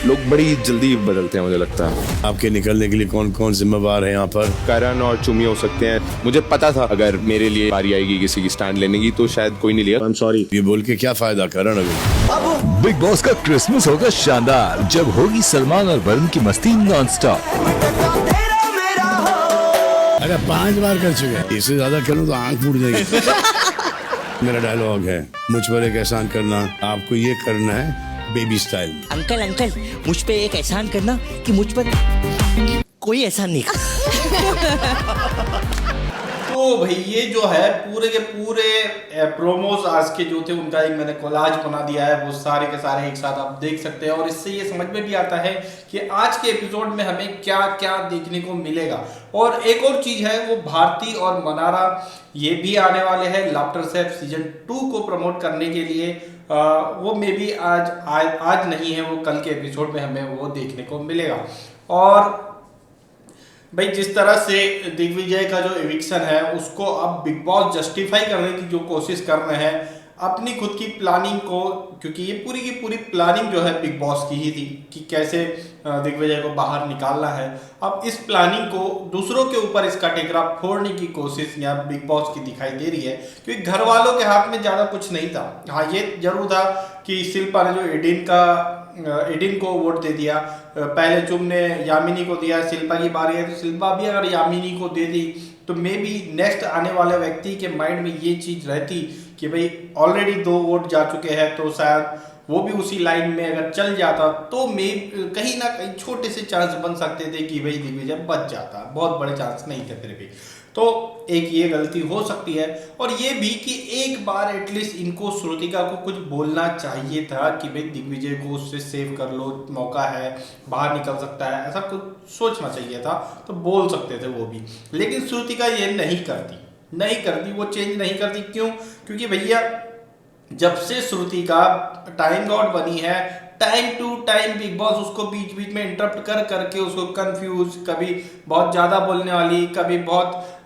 लोग बड़ी जल्दी बदलते हैं मुझे लगता है। आपके निकलने के लिए कौन कौन जिम्मेवार है यहाँ पर? करण और चुमी हो सकते हैं। मुझे पता था अगर मेरे लिए बारी आएगी किसी की स्टैंड लेने की तो शायद कोई नहीं लिया। I am sorry. ये बोल के क्या फायदा करण? अभी बिग बॉस का क्रिसमस होगा शानदार जब होगी सलमान और वरुण की मस्ती नॉन स्टॉप। अरे 5 बार कर चुके हैं, इससे ज्यादा करूँ तो आंख फूट जाएगी। मेरा डायलॉग है, मुझ पर एक एहसान करना, आपको ये करना है बेबी स्टाइल। अंकल अंकल मुझ पे एक एहसान करना कि मुझ पर कोई एहसान नहीं तो भाई ये जो है पूरे के पूरे प्रोमोज आज के जो थे उनका एक मैंने कोलाज बना दिया है, वो सारे के सारे एक साथ आप देख सकते हैं और इससे ये समझ में भी आता है कि आज के एपिसोड में हमें क्या क्या देखने को मिलेगा। और एक और चीज है, वो भारती और मनारा ये भी आने वाले हैं लाफ्टर शेफ सीजन 2 को प्रमोट करने के लिए। वो मे बी आज नहीं है, वो कल के एपिसोड में हमें वो देखने को मिलेगा। और भाई जिस तरह से दिग्विजय का जो एविक्शन है उसको अब बिग बॉस जस्टिफाई करने की जो कोशिश कर रहे हैं अपनी खुद की प्लानिंग को, क्योंकि ये पूरी की पूरी प्लानिंग जो है बिग बॉस की ही थी कि कैसे दिग्विजय को बाहर निकालना है। अब इस प्लानिंग को दूसरों के ऊपर इसका टेकरा फोड़ने की कोशिश यहाँ बिग बॉस की दिखाई दे रही है, क्योंकि घर वालों के हाथ में ज़्यादा कुछ नहीं था। हाँ ये जरूर था कि शिल्पा ने जो एडिन को वोट दे दिया, पहले चुम ने यामिनी को दिया, शिल्पा की बारी है तो शिल्पा भी अगर यामिनी को दे दी तो मे बी नेक्स्ट आने वाले व्यक्ति के माइंड में ये चीज़ रहती कि भाई ऑलरेडी 2 वोट जा चुके हैं तो शायद वो भी उसी लाइन में अगर चल जाता तो कहीं ना कहीं छोटे से चांस बन सकते थे कि भाई दिग्विजय बच जाता। बहुत बड़े चांस नहीं थे फिर भी, तो एक ये गलती हो सकती है। और ये भी कि एक बार एटलीस्ट इनको श्रुतिका को कुछ बोलना चाहिए था कि भाई दिग्विजय को उससे सेव कर लो, मौका है, बाहर निकल सकता है, ऐसा कुछ सोचना चाहिए था, तो बोल सकते थे वो भी। लेकिन श्रुतिका ये नहीं करती, वो चेंज नहीं करती। क्यों? क्योंकि भैया जब से श्रुतिका टाइम गॉड बनी है, time to time Bigg Boss उसको बीच बीच में इंटरप्ट करके उसको कंफ्यूज, कभी बहुत ज़्यादा बोलने वाली, कभी बहुत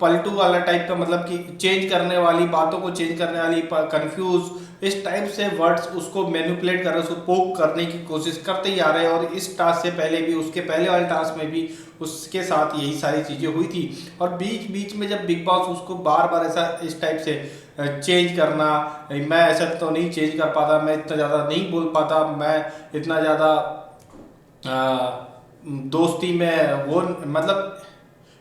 पलटू वाला टाइप का, मतलब कि चेंज करने वाली, बातों को चेंज करने वाली, कंफ्यूज, इस टाइप से वर्ड्स उसको मैनिपुलेट कर रहे, उसको पोक करने की कोशिश करते ही आ रहे हैं। और इस टास्क से पहले भी, उसके पहले वाले टास्क में भी उसके साथ यही सारी चीज़ें हुई थी। और बीच बीच में जब बिग बॉस उसको बार बार ऐसा इस टाइप से चेंज करना, मैं ऐसा तो नहीं चेंज कर पाता, मैं इतना ज़्यादा नहीं बोल पाता, मैं इतना ज़्यादा दोस्ती में वो मतलब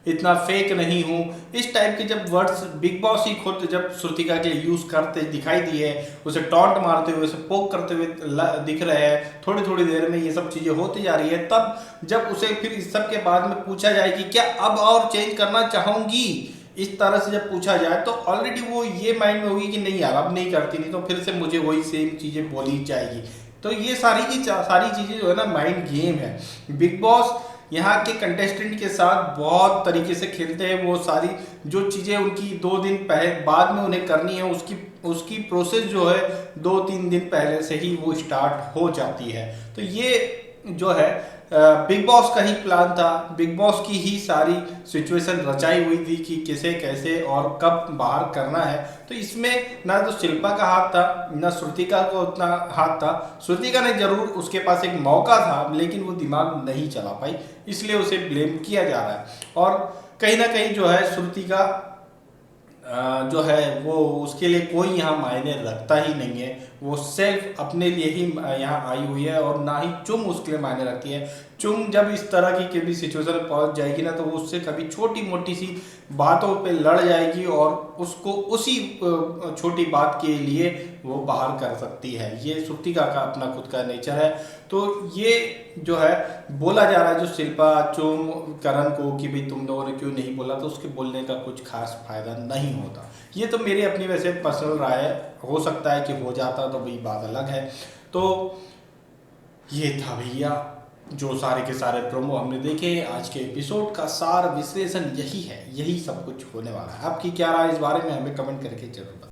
इतना फेक नहीं हूँ, इस टाइप के जब वर्ड्स बिग बॉस ही खुद जब श्रुतिका के लिए यूज़ करते दिखाई दिए, उसे टॉन्ट मारते हुए, उसे पोक करते हुए दिख रहे हैं, थोड़ी थोड़ी देर में ये सब चीज़ें होती जा रही है, तब जब उसे फिर इस सब के बाद में पूछा जाए कि क्या अब और चेंज करना चाहूँगी, इस तरह से जब पूछा जाए तो ऑलरेडी वो ये माइंड में होगी कि नहीं यार अब नहीं करती, नहीं तो फिर से मुझे वही सेम चीज़ें बोली जाएगी। तो ये सारी चीज़ें जो है ना माइंड गेम है। बिग बॉस यहाँ के कंटेस्टेंट के साथ बहुत तरीके से खेलते हैं। वो सारी जो चीज़ें उनकी 2 दिन पहले बाद में उन्हें करनी है, उसकी प्रोसेस जो है 2-3 दिन पहले से ही वो स्टार्ट हो जाती है। तो ये जो है बिग बॉस का ही प्लान था, बिग बॉस की ही सारी सिचुएशन रचाई हुई थी कि किसे कैसे और कब बाहर करना है। तो इसमें ना तो शिल्पा का हाथ था, ना श्रुतिका को उतना हाथ था। श्रुतिका ने जरूर, उसके पास एक मौका था लेकिन वो दिमाग नहीं चला पाई, इसलिए उसे ब्लेम किया जा रहा है। और कहीं ना कहीं जो है श्रुतिका जो है वो उसके लिए कोई यहाँ मायने रखता ही नहीं है, वो सिर्फ अपने लिए ही यहाँ आई हुई है और ना ही चुम उसके लिए मायने रखती है। चुम जब इस तरह की कभी सिचुएशन पहुँच जाएगी ना तो वो उससे कभी छोटी मोटी सी बातों पे लड़ जाएगी और उसको उसी छोटी बात के लिए वो बाहर कर सकती है। ये श्रुतिका का अपना खुद का नेचर है। तो ये जो है बोला जा रहा है जो शिल्पा, चुम, करण को कि भाई तुम लोगों ने क्यों नहीं बोला, तो उसके बोलने का कुछ खास फायदा नहीं होता। ये तो मेरी अपनी वैसे पर्सनल राय है, हो सकता है कि हो जाता तो भाई बात अलग है। तो ये था भैया जो सारे के सारे प्रोमो हमने देखे, आज के एपिसोड का सार विश्लेषण यही है, यही सब कुछ होने वाला है। आपकी क्या राय इस बारे में हमें कमेंट करके जरूर बताएं।